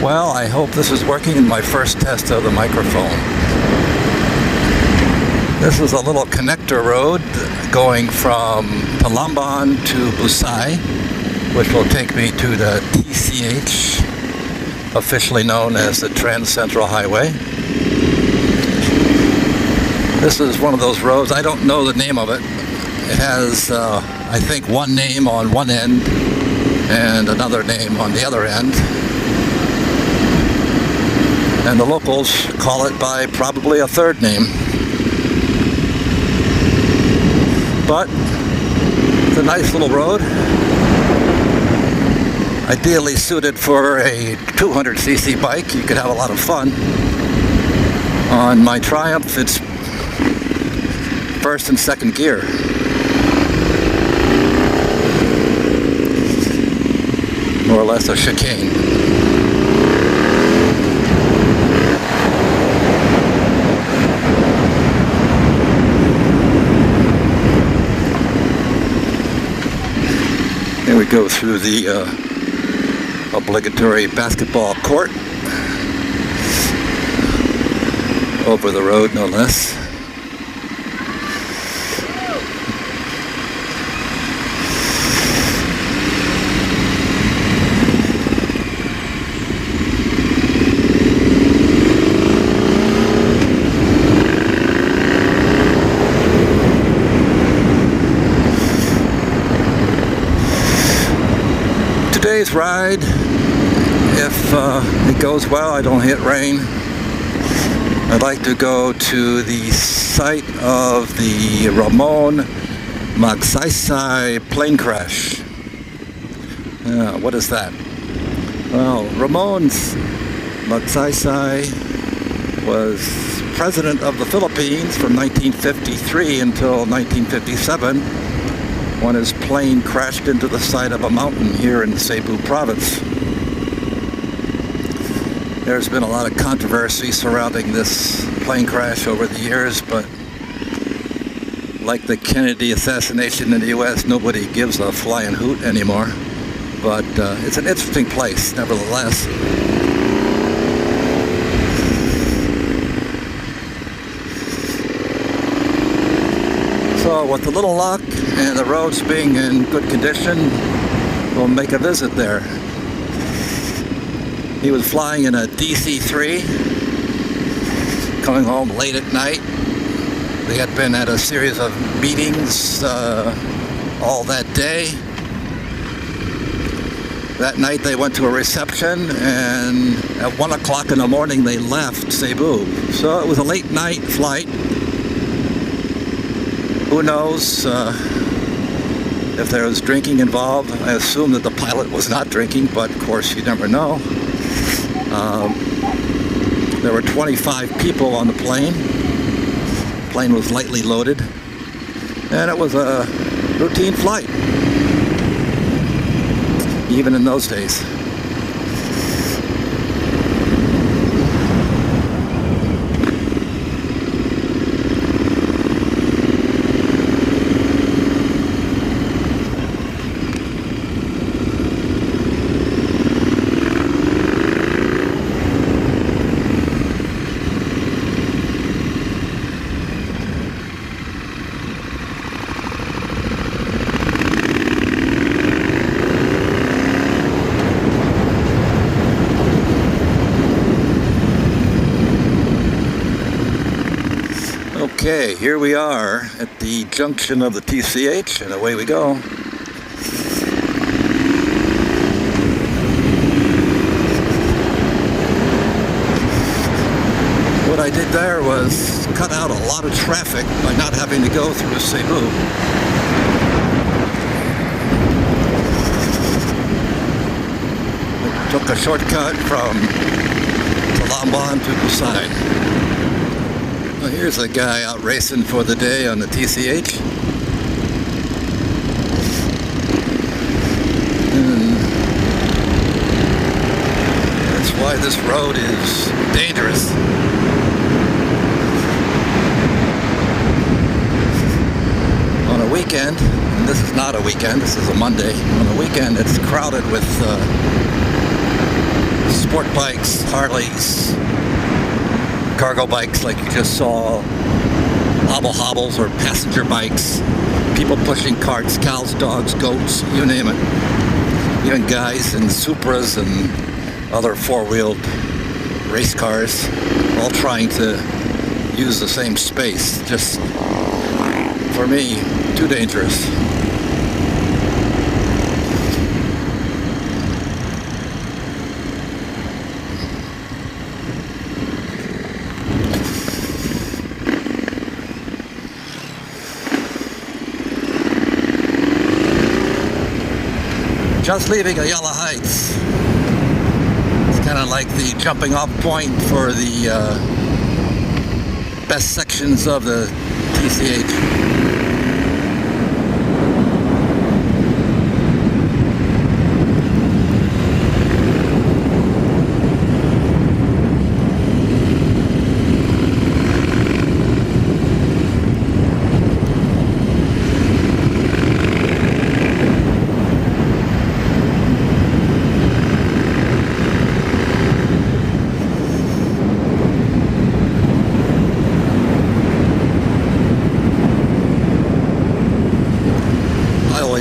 Well, I hope this is working in my first test of the microphone. This is a little connector road going from Balamban to Busai, which will take me to the TCH, officially known as the Trans Central Highway. This is one of those roads, I don't know the name of it. It has, I think, one name on one end and another name on the other end. And the locals call it by probably a third name. But it's a nice little road. Ideally suited for a 200cc bike. You could have a lot of fun. On my Triumph, it's first and second gear. More or less a chicane. Here we go through the obligatory basketball court. Over the road, no less. Today's ride, if it goes well, I don't hit rain, I'd like to go to the site of the Ramon Magsaysay plane crash. What is that? Well, Ramon Magsaysay was president of the Philippines from 1953 until 1957. When his plane crashed into the side of a mountain here in Cebu province. There's been a lot of controversy surrounding this plane crash over the years, but like the Kennedy assassination in the US, nobody gives a flying hoot anymore. But it's an interesting place, nevertheless. So with a little luck and the roads being in good condition, we'll make a visit there. He was flying in a DC-3, coming home late at night. They had been at a series of meetings all that day. That night they went to a reception, and at 1 o'clock in the morning they left Cebu. So it was a late night flight. Who knows if there was drinking involved? I assume that the pilot was not drinking, but of course you never know. There were 25 people on the plane. The plane was lightly loaded, and it was a routine flight, even in those days. Okay, here we are at the junction of the TCH, and away we go. What I did there was cut out a lot of traffic by not having to go through Cebu. I took a shortcut from Balamban to Busai. Well, here's a guy out racing for the day on the TCH. And that's why this road is dangerous. On a weekend, and this is not a weekend, this is a Monday. On a weekend, it's crowded with sport bikes, Harleys, cargo bikes like you just saw, hobbles or passenger bikes, people pushing carts, cows, dogs, goats, you name it. Even guys in Supras and other four-wheeled race cars, all trying to use the same space. Just, for me, too dangerous. Just leaving Ayala Heights. It's kind of like the jumping off point for the best sections of the TCH.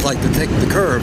Like to take the curve.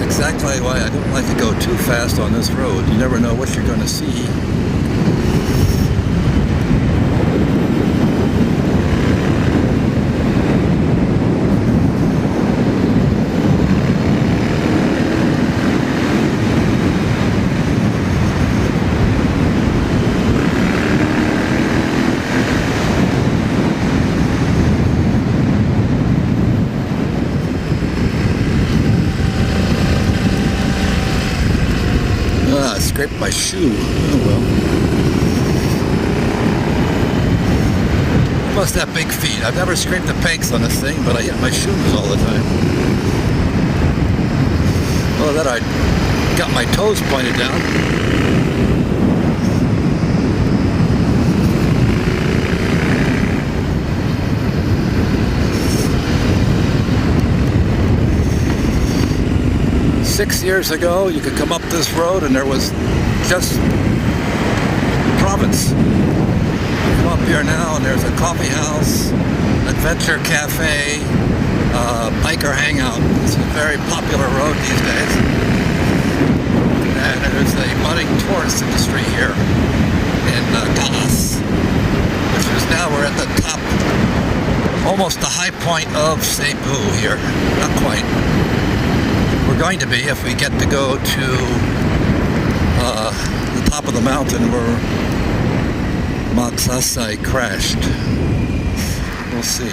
Exactly why I don't like to go too fast on this road. You never know what you're going to see. Scraped my shoe. Oh well. I must have big feet. I've never scraped the pegs on this thing, but I hit my shoes all the time. Well, then I got my toes pointed down. 6 years ago, you could come up this road and there was just province. You come up here now and there's a coffee house, adventure cafe, biker hangout. It's a very popular road these days. And there's a budding tourist industry here in Dallas, which is now we're at the top, almost the high point of Cebu here. Not quite. We're going to be if we get to go to the top of the mountain where Magsaysay crashed. We'll see.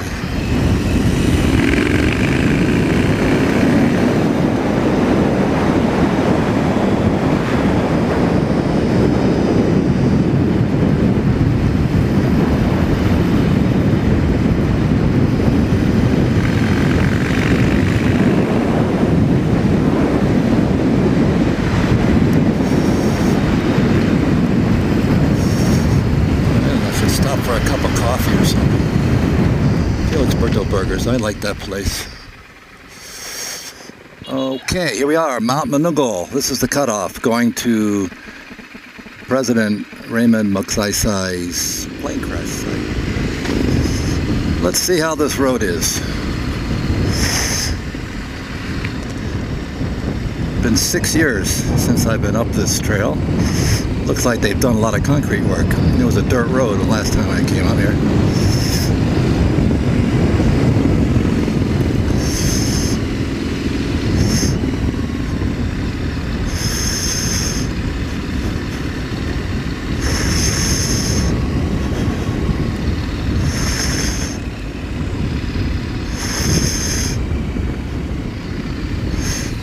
For a cup of coffee or something. Felix Berto Burgers, I like that place. Okay, here we are, Mount Manunggal. This is the cutoff going to President Ramon Magsaysay's plane crash site. Let's see how this road is. Been 6 years since I've been up this trail. Looks like they've done a lot of concrete work. It was a dirt road the last time I came out here.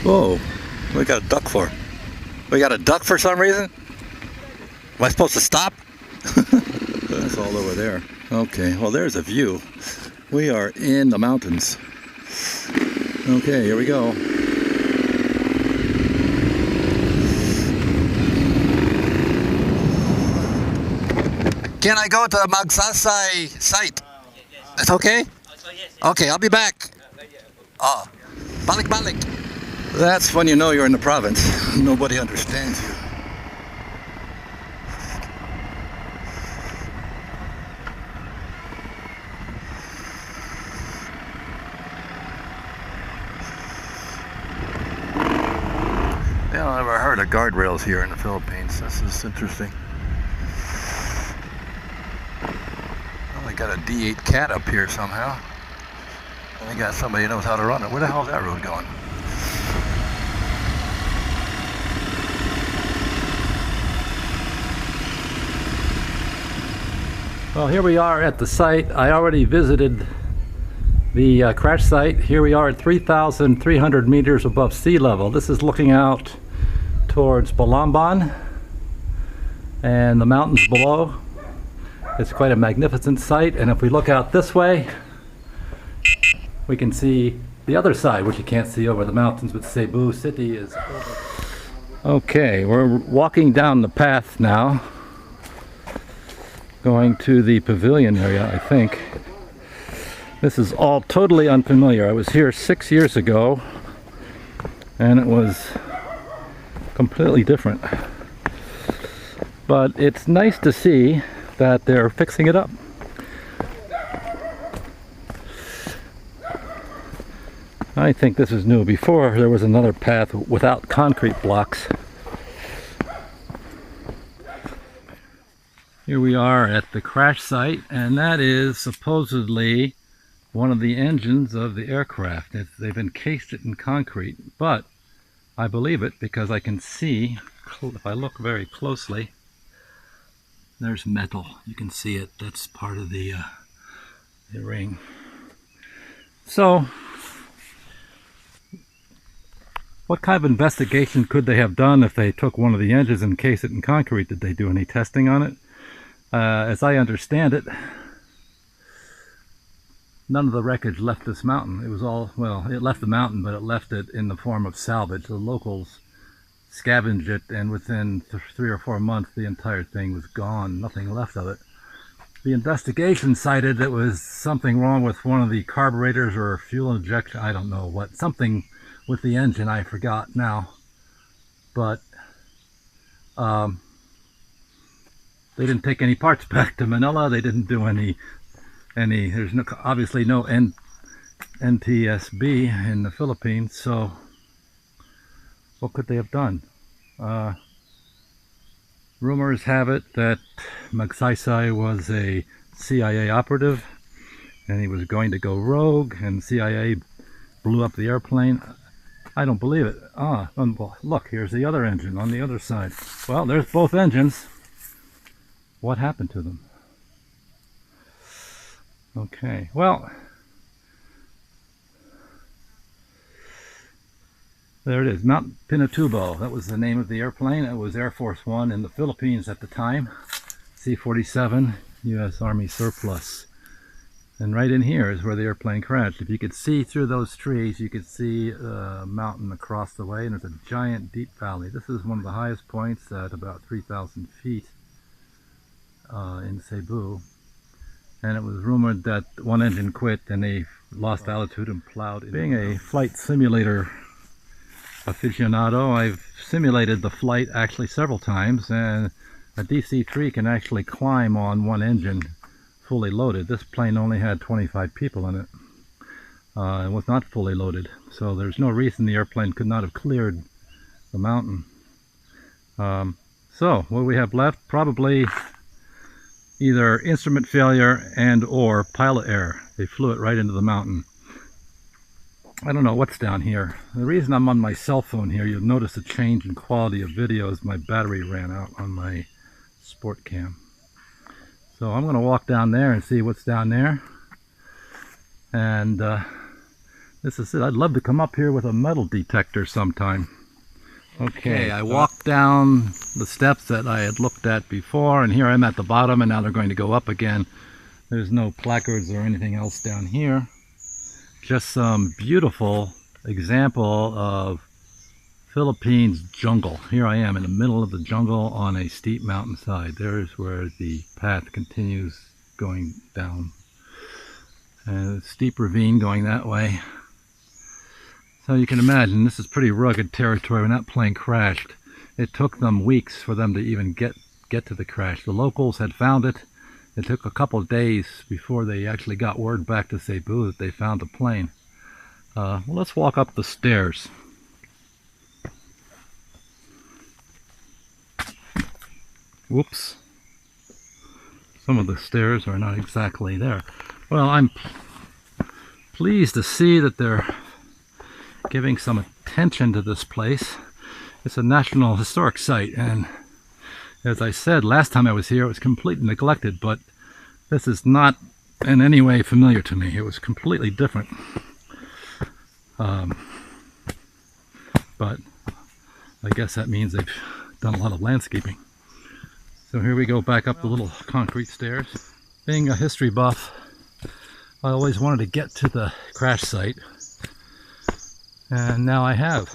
Whoa, what we got a duck for? We got a duck for some reason? Am I supposed to stop? That's all over there. Okay, well there's a view. We are in the mountains. Okay, here we go. Can I go to the Magsaysay site? It's okay? Okay, I'll be back. Oh, balik. That's when you know you're in the province. Nobody understands you. Yeah, I've never heard of guardrails here in the Philippines. This is interesting. Well, they got a D8 cat up here somehow. And they got somebody who knows how to run it. Where the hell is that road going? Well, here we are at the site. I already visited the crash site. Here we are at 3,300 meters above sea level. This is looking out towards Balamban and the mountains below. It's quite a magnificent site, and if we look out this way, we can see the other side, which you can't see over the mountains, but Cebu city is over. Okay, we're walking down the path now, going to the pavilion area, I think. This is all totally unfamiliar. I was here 6 years ago, and it was completely different. But it's nice to see that they're fixing it up. I think this is new. Before, there was another path without concrete blocks. Here we are at the crash site, and that is supposedly one of the engines of the aircraft. They've encased it in concrete, but I believe it because I can see, if I look very closely, there's metal. You can see it. That's part of the ring. So, what kind of investigation could they have done if they took one of the engines and encased it in concrete? Did they do any testing on it? As I understand it, none of the wreckage left this mountain. It was all, well, it left the mountain, but it left it in the form of salvage. The locals scavenged it, and within 3 or 4 months, the entire thing was gone. Nothing left of it. The investigation cited that was something wrong with one of the carburetors or fuel injection. I don't know what. Something with the engine, I forgot now. But they didn't take any parts back to Manila. They didn't do any. There's no, obviously no NTSB in the Philippines. So what could they have done? Rumors have it that Magsaysay was a CIA operative, and he was going to go rogue, and CIA blew up the airplane. I don't believe it. Look, here's the other engine on the other side. Well, there's both engines. What happened to them? Okay, well, there it is, Mount Pinatubo. That was the name of the airplane. It was Air Force One in the Philippines at the time. C-47, U.S. Army surplus. And right in here is where the airplane crashed. If you could see through those trees, you could see a mountain across the way, and there's a giant deep valley. This is one of the highest points at about 3,000 feet. In Cebu, and it was rumored that one engine quit and they lost altitude and plowed. Being a flight simulator aficionado, I've simulated the flight actually several times, and a DC-3 can actually climb on one engine fully loaded. This plane only had 25 people in it. It was not fully loaded, so there's no reason the airplane could not have cleared the mountain. So what we have left, probably either instrument failure and or pilot error. They flew it right into the mountain. I don't know what's down here. The reason I'm on my cell phone here, you'll notice a change in quality of video as my battery ran out on my sport cam. So I'm going to walk down there and see what's down there. And this is it. I'd love to come up here with a metal detector sometime. Okay, I walked down the steps that I had looked at before, and here I'm at the bottom, and now they're going to go up again. There's no placards or anything else down here. Just some beautiful example of Philippines jungle. Here I am in the middle of the jungle on a steep mountainside. There's where the path continues going down. And a steep ravine going that way. So you can imagine this is pretty rugged territory. When that plane crashed, it took them weeks for them to even get to the crash. The locals had found it. It took a couple of days before they actually got word back to Cebu that they found the plane. Well, let's walk up the stairs. Whoops. Some of the stairs are not exactly there. Well, I'm pleased to see that they're giving some attention to this place. It's a National Historic Site, and as I said last time I was here, it was completely neglected, but this is not in any way familiar to me. It was completely different. But I guess that means they've done a lot of landscaping. So here we go back up the little concrete stairs. Being a history buff, I always wanted to get to the crash site, and now I have.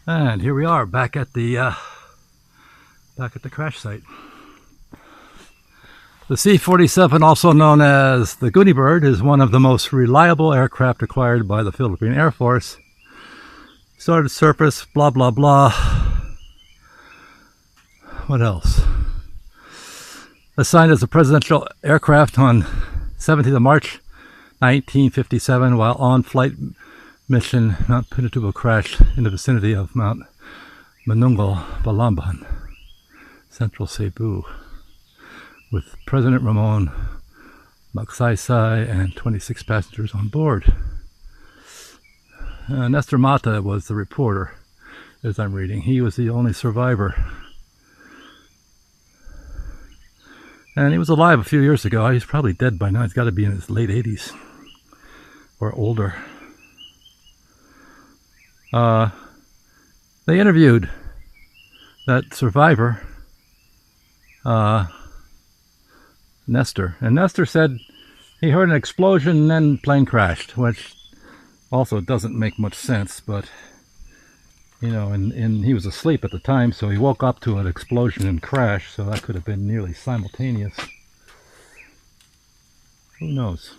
And here we are back at the crash site. The C-47, also known as the Goody Bird, is one of the most reliable aircraft acquired by the Philippine Air Force. Started surface, blah blah blah. What else? Assigned as a presidential aircraft on 17th of March 1957 while on flight mission, Mount Pinatubo crashed in the vicinity of Mount Manunggal, Balamban, central Cebu, with President Ramon Magsaysay and 26 passengers on board. Nestor Mata was the reporter, as I'm reading. He was the only survivor. And he was alive a few years ago. He's probably dead by now. He's got to be in his late 80s or older. They interviewed that survivor, Nestor, and Nestor said he heard an explosion and then plane crashed, which also doesn't make much sense, but you know, and he was asleep at the time, so he woke up to an explosion and crash, so that could have been nearly simultaneous. Who knows?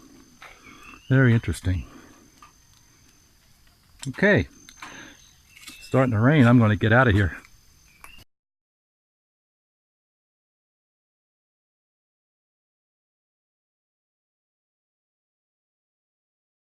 Very interesting. Okay, starting to rain. I'm going to get out of here.